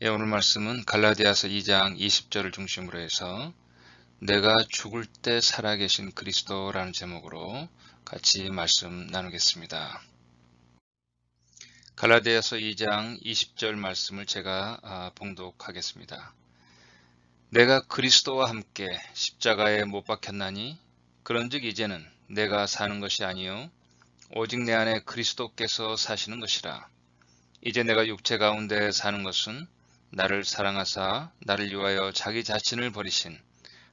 오늘 말씀은 갈라디아서 2장 20절을 중심으로 해서 내가 죽을 때 살아계신 그리스도라는 제목으로 같이 말씀 나누겠습니다. 갈라디아서 2장 20절 말씀을 제가 봉독하겠습니다. 내가 그리스도와 함께 십자가에 못 박혔나니 그런즉 이제는 내가 사는 것이 아니요 오직 내 안에 그리스도께서 사시는 것이라. 이제 내가 육체 가운데 사는 것은 나를 사랑하사 나를 위하여 자기 자신을 버리신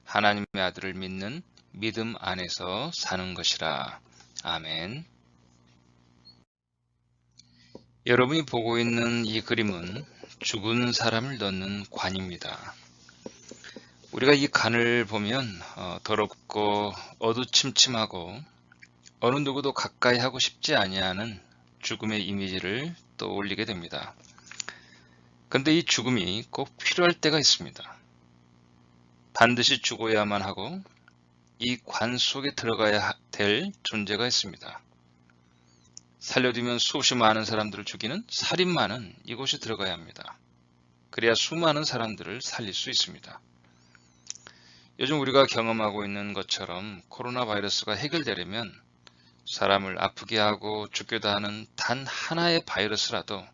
하나님의 아들을 믿는 믿음 안에서 사는 것이라. 아멘. 여러분이 보고 있는 이 그림은 죽은 사람을 넣는 관입니다. 우리가 이 관을 보면 더럽고 어두침침하고 어느 누구도 가까이 하고 싶지 아니하는 죽음의 이미지를 떠올리게 됩니다. 그런데 이 죽음이 꼭 필요할 때가 있습니다. 반드시 죽어야만 하고 이 관 속에 들어가야 될 존재가 있습니다. 살려두면 수없이 많은 사람들을 죽이는 살인마는 이곳에 들어가야 합니다. 그래야 수많은 사람들을 살릴 수 있습니다. 요즘 우리가 경험하고 있는 것처럼 코로나 바이러스가 해결되려면 사람을 아프게 하고 죽게도 하는 단 하나의 바이러스라도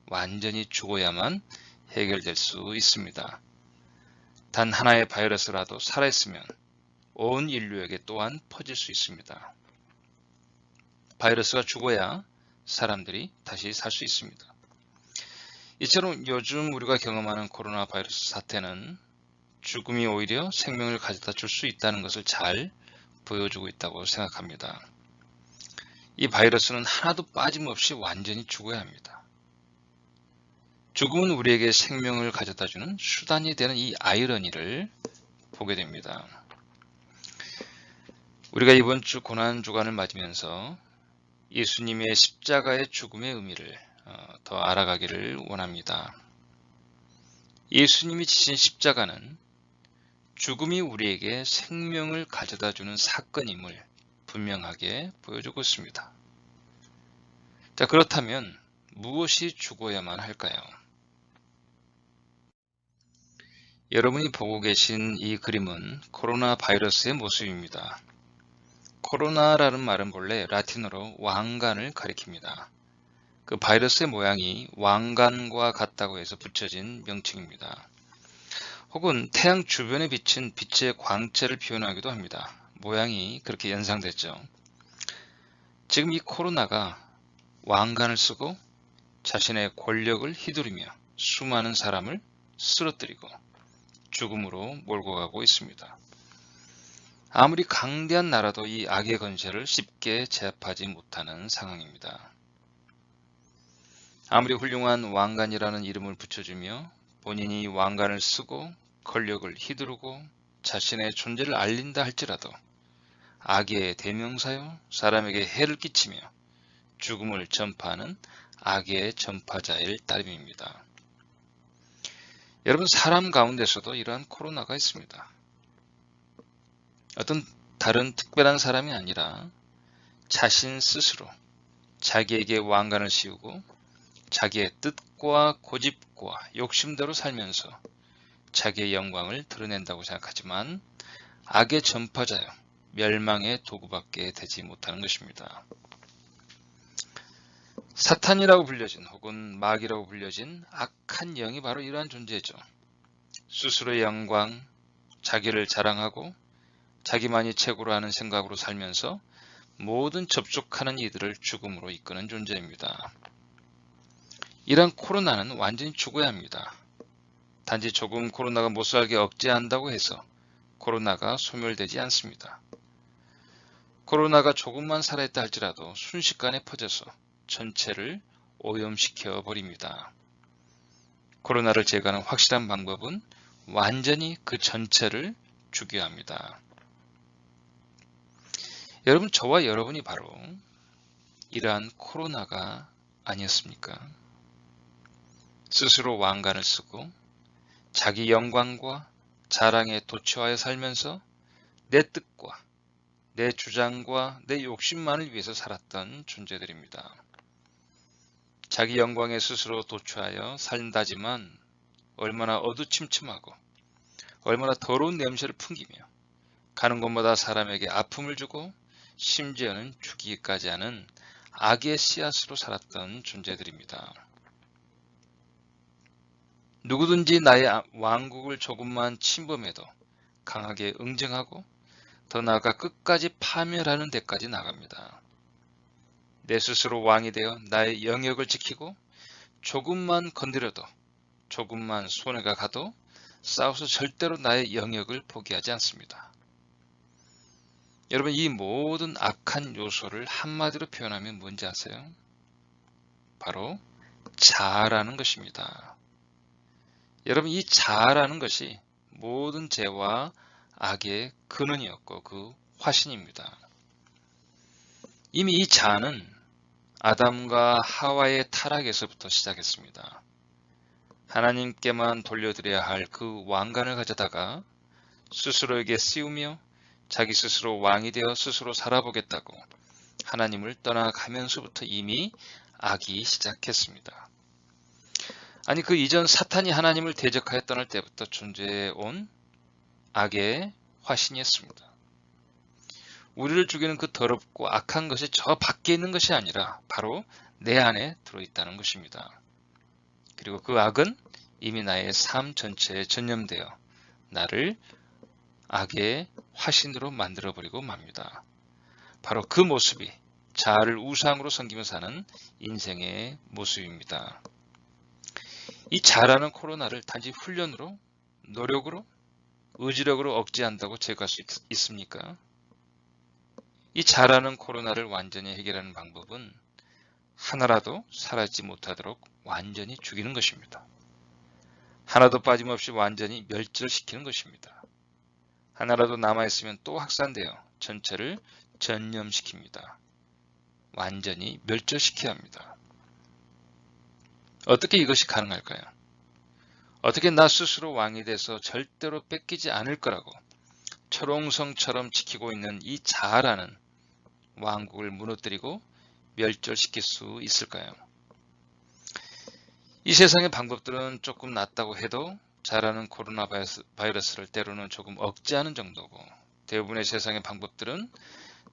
완전히 죽어야만 해결될 수 있습니다. 단 하나의 바이러스라도 살아있으면 온 인류에게 또한 퍼질 수 있습니다. 바이러스가 죽어야 사람들이 다시 살 수 있습니다. 이처럼 요즘 우리가 경험하는 코로나 바이러스 사태는 죽음이 오히려 생명을 가져다 줄 수 있다는 것을 잘 보여주고 있다고 생각합니다. 이 바이러스는 하나도 빠짐없이 완전히 죽어야 합니다. 죽음은 우리에게 생명을 가져다주는 수단이 되는 이 아이러니를 보게 됩니다. 우리가 이번 주 고난주간을 맞으면서 예수님의 십자가의 죽음의 의미를 더 알아가기를 원합니다. 예수님이 지신 십자가는 죽음이 우리에게 생명을 가져다주는 사건임을 분명하게 보여주고 있습니다. 자, 그렇다면 무엇이 죽어야만 할까요? 여러분이 보고 계신 이 그림은 코로나 바이러스의 모습입니다. 코로나라는 말은 본래 라틴어로 왕관을 가리킵니다. 그 바이러스의 모양이 왕관과 같다고 해서 붙여진 명칭입니다. 혹은 태양 주변에 비친 빛의 광채를 표현하기도 합니다. 모양이 그렇게 연상됐죠. 지금 이 코로나가 왕관을 쓰고 자신의 권력을 휘두르며 수많은 사람을 쓰러뜨리고 죽음으로 몰고 가고 있습니다. 아무리 강대한 나라도 이 악의 건세를 쉽게 제압하지 못하는 상황입니다. 아무리 훌륭한 왕관이라는 이름을 붙여주며 본인이 왕관을 쓰고 권력을 휘두르고 자신의 존재를 알린다 할지라도 악의 대명사요 사람에게 해를 끼치며 죽음을 전파하는 악의 전파자일 따름입니다. 여러분, 사람 가운데서도 이러한 코로나가 있습니다. 어떤 다른 특별한 사람이 아니라 자신 스스로 자기에게 왕관을 씌우고 자기의 뜻과 고집과 욕심대로 살면서 자기의 영광을 드러낸다고 생각하지만 악의 전파자요 멸망의 도구밖에 되지 못하는 것입니다. 사탄이라고 불려진 혹은 마귀라고 불려진 악한 영이 바로 이러한 존재죠. 스스로의 영광, 자기를 자랑하고 자기만이 최고로 하는 생각으로 살면서 모든 접촉하는 이들을 죽음으로 이끄는 존재입니다. 이러한 코로나는 완전히 죽어야 합니다. 단지 조금 코로나가 못살게 억제한다고 해서 코로나가 소멸되지 않습니다. 코로나가 조금만 살아있다 할지라도 순식간에 퍼져서 전체를 오염시켜 버립니다. 코로나를 제거하는 확실한 방법은 완전히 그 전체를 죽여야 합니다. 여러분, 저와 여러분이 바로 이러한 코로나가 아니었습니까? 스스로 왕관을 쓰고 자기 영광과 자랑에 도취하여 살면서 내 뜻과 내 주장과 내 욕심만을 위해서 살았던 존재들입니다. 자기 영광에 스스로 도취하여 산다지만 얼마나 어두침침하고 얼마나 더러운 냄새를 풍기며 가는 곳마다 사람에게 아픔을 주고 심지어는 죽이기까지 하는 악의 씨앗으로 살았던 존재들입니다. 누구든지 나의 왕국을 조금만 침범해도 강하게 응징하고 더 나아가 끝까지 파멸하는 데까지 나갑니다. 내 스스로 왕이 되어 나의 영역을 지키고 조금만 건드려도 조금만 손해가 가도 싸워서 절대로 나의 영역을 포기하지 않습니다. 여러분, 이 모든 악한 요소를 한마디로 표현하면 뭔지 아세요? 바로 자아라는 것입니다. 여러분, 이 자아라는 것이 모든 죄와 악의 근원이었고 그 화신입니다. 이미 이 자아는 아담과 하와의 타락에서부터 시작했습니다. 하나님께만 돌려드려야 할 그 왕관을 가져다가 스스로에게 씌우며 자기 스스로 왕이 되어 스스로 살아보겠다고 하나님을 떠나가면서부터 이미 악이 시작했습니다. 아니, 그 이전 사탄이 하나님을 대적하여 떠날 때부터 존재해온 악의 화신이었습니다. 우리를 죽이는 그 더럽고 악한 것이 저 밖에 있는 것이 아니라 바로 내 안에 들어있다는 것입니다. 그리고 그 악은 이미 나의 삶 전체에 전염되어 나를 악의 화신으로 만들어버리고 맙니다. 바로 그 모습이 자아를 우상으로 섬기며 사는 인생의 모습입니다. 이 자라는 코로나를 단지 훈련으로, 노력으로, 의지력으로 억제한다고 제거할 수 있습니까? 이 자라는 코로나를 완전히 해결하는 방법은 하나라도 사라지지 못하도록 완전히 죽이는 것입니다. 하나도 빠짐없이 완전히 멸절시키는 것입니다. 하나라도 남아있으면 또 확산되어 전체를 전염시킵니다. 완전히 멸절시켜야 합니다. 어떻게 이것이 가능할까요? 어떻게 나 스스로 왕이 돼서 절대로 뺏기지 않을 거라고 철옹성처럼 지키고 있는 이 자아라는 왕국을 무너뜨리고 멸절시킬 수 있을까요? 이 세상의 방법들은 조금 낫다고 해도 자라는 코로나 바이러스를 때로는 조금 억제하는 정도고, 대부분의 세상의 방법들은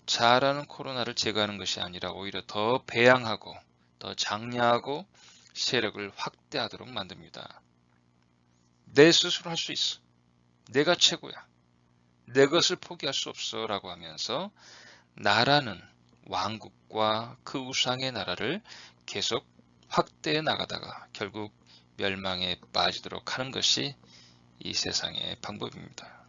자라는 코로나를 제거하는 것이 아니라 오히려 더 배양하고 더 장려하고 세력을 확대하도록 만듭니다. 내 스스로 할 수 있어. 내가 최고야. 내 것을 포기할 수 없어 라고 하면서 나라는 왕국과 그 우상의 나라를 계속 확대해 나가다가 결국 멸망에 빠지도록 하는 것이 이 세상의 방법입니다.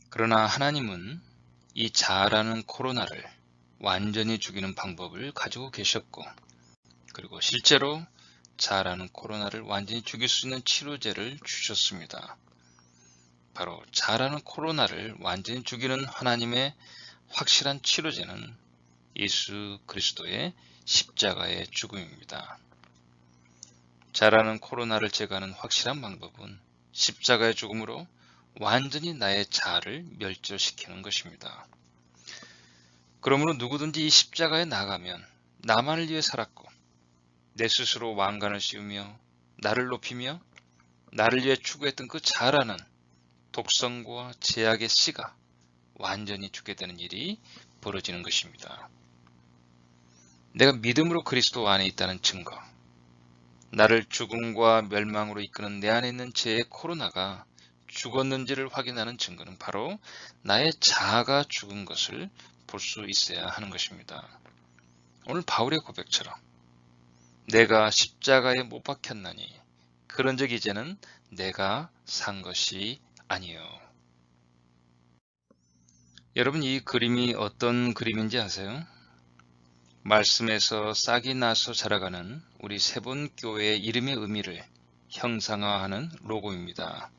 그러나 하나님은 이 자아라는 코로나를 완전히 죽이는 방법을 가지고 계셨고, 그리고 실제로 자아라는 코로나를 완전히 죽일 수 있는 치료제를 주셨습니다. 바로 자아라는 코로나를 완전히 죽이는 하나님의 확실한 치료제는 예수 그리스도의 십자가의 죽음입니다. 자아라는 코로나를 제거하는 확실한 방법은 십자가의 죽음으로 완전히 나의 자아를 멸절시키는 것입니다. 그러므로 누구든지 이 십자가에 나가면 나만을 위해 살았고 내 스스로 왕관을 씌우며 나를 높이며 나를 위해 추구했던 그 자아라는 독성과 제약의 씨가 완전히 죽게 되는 일이 벌어지는 것입니다. 내가 믿음으로 그리스도 안에 있다는 증거, 나를 죽음과 멸망으로 이끄는 내 안에 있는 죄의 코로나가 죽었는지를 확인하는 증거는 바로 나의 자아가 죽은 것을 볼 수 있어야 하는 것입니다. 오늘 바울의 고백처럼 내가 십자가에 못 박혔나니 그런즉 이제는 내가 산 것이 아니요. 여러분, 이 그림이 어떤 그림인지 아세요? 말씀에서 싹이 나서 자라가는 우리 세본교회의 이름의 의미를 형상화하는 로고입니다.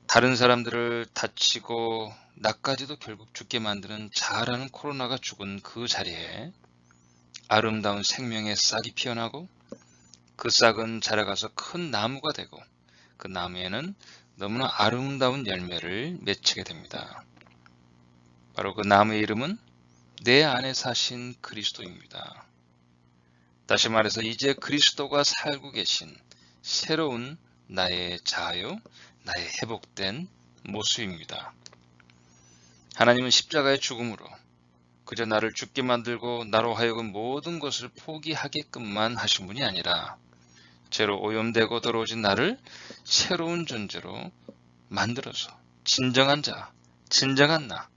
다른 사람들을 다치고 나까지도 결국 죽게 만드는 자아라는 코로나가 죽은 그 자리에 아름다운 생명의 싹이 피어나고 그 싹은 자라가서 큰 나무가 되고 그 나무에는 너무나 아름다운 열매를 맺히게 됩니다. 바로 그 나무의 이름은 내 안에 사신 그리스도입니다. 다시 말해서 이제 그리스도가 살고 계신 새로운 나의 자아요, 나의 회복된 모습입니다. 하나님은 십자가의 죽음으로 그저 나를 죽게 만들고 나로 하여금 모든 것을 포기하게끔만 하신 분이 아니라 죄로 오염되고 더러워진 나를 새로운 존재로 만들어서 진정한 자, 진정한 나,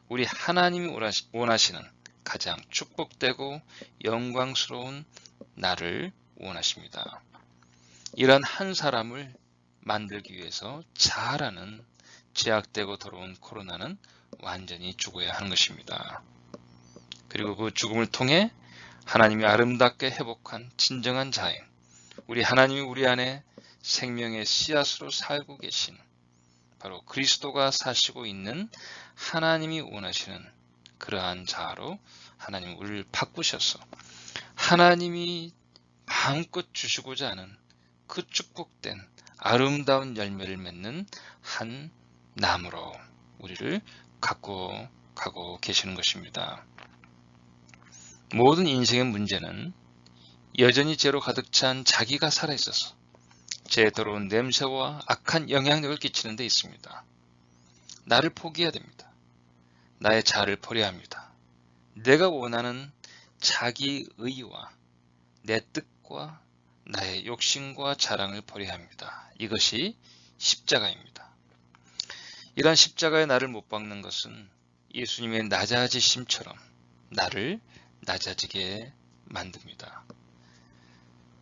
우리 하나님이 원하시는 가장 축복되고 영광스러운 나를 원하십니다. 이런 한 사람을 만들기 위해서 자아라는 제약되고 더러운 코로나는 완전히 죽어야 하는 것입니다. 그리고 그 죽음을 통해 하나님이 아름답게 회복한 진정한 자인 우리 하나님이 우리 안에 생명의 씨앗으로 살고 계신 바로 그리스도가 사시고 있는 하나님이 원하시는 그러한 자아로 하나님 우리를 바꾸셔서 하나님이 마음껏 주시고자 하는 그 축복된 아름다운 열매를 맺는 한 나무로 우리를 갖고 가고 계시는 것입니다. 모든 인생의 문제는 여전히 죄로 가득 찬 자기가 살아있어서 죄의 더러운 냄새와 악한 영향력을 끼치는 데 있습니다. 나를 포기해야 됩니다. 나의 자아를 버려야 합니다. 내가 원하는 자기 의와 내 뜻과 나의 욕심과 자랑을 버려야 합니다. 이것이 십자가입니다. 이러한 십자가에 나를 못 박는 것은 예수님의 낮아지심처럼 나를 낮아지게 만듭니다.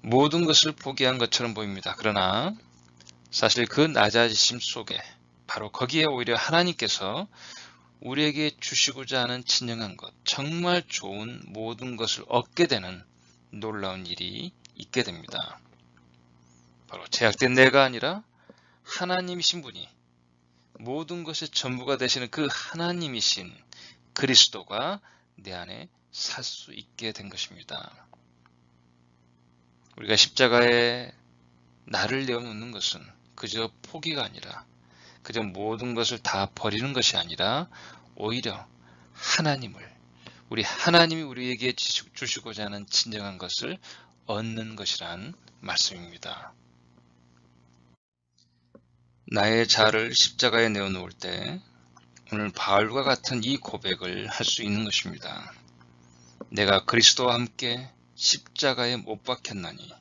모든 것을 포기한 것처럼 보입니다. 그러나 사실 그 낮아지심 속에 바로 거기에 오히려 하나님께서 우리에게 주시고자 하는 진정한 것, 정말 좋은 모든 것을 얻게 되는 놀라운 일이 있게 됩니다. 바로 제약된 내가 아니라 하나님이신 분이 모든 것의 전부가 되시는 그 하나님이신 그리스도가 내 안에 살 수 있게 된 것입니다. 우리가 십자가에 나를 내어놓는 것은 그저 포기가 아니라 그저 모든 것을 다 버리는 것이 아니라 오히려 우리 하나님이 우리에게 주시고자 하는 진정한 것을 얻는 것이란 말씀입니다. 나의 자아를 십자가에 내어놓을 때 오늘 바울과 같은 이 고백을 할 수 있는 것입니다. 내가 그리스도와 함께 십자가에 못 박혔나니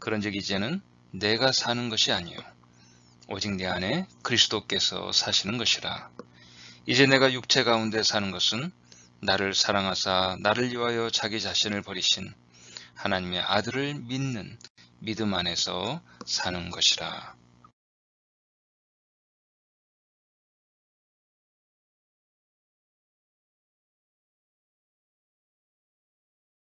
그런즉 이제는 내가 사는 것이 아니요 오직 내 안에 그리스도께서 사시는 것이라. 이제 내가 육체 가운데 사는 것은 나를 사랑하사 나를 위하여 자기 자신을 버리신 하나님의 아들을 믿는 믿음 안에서 사는 것이라.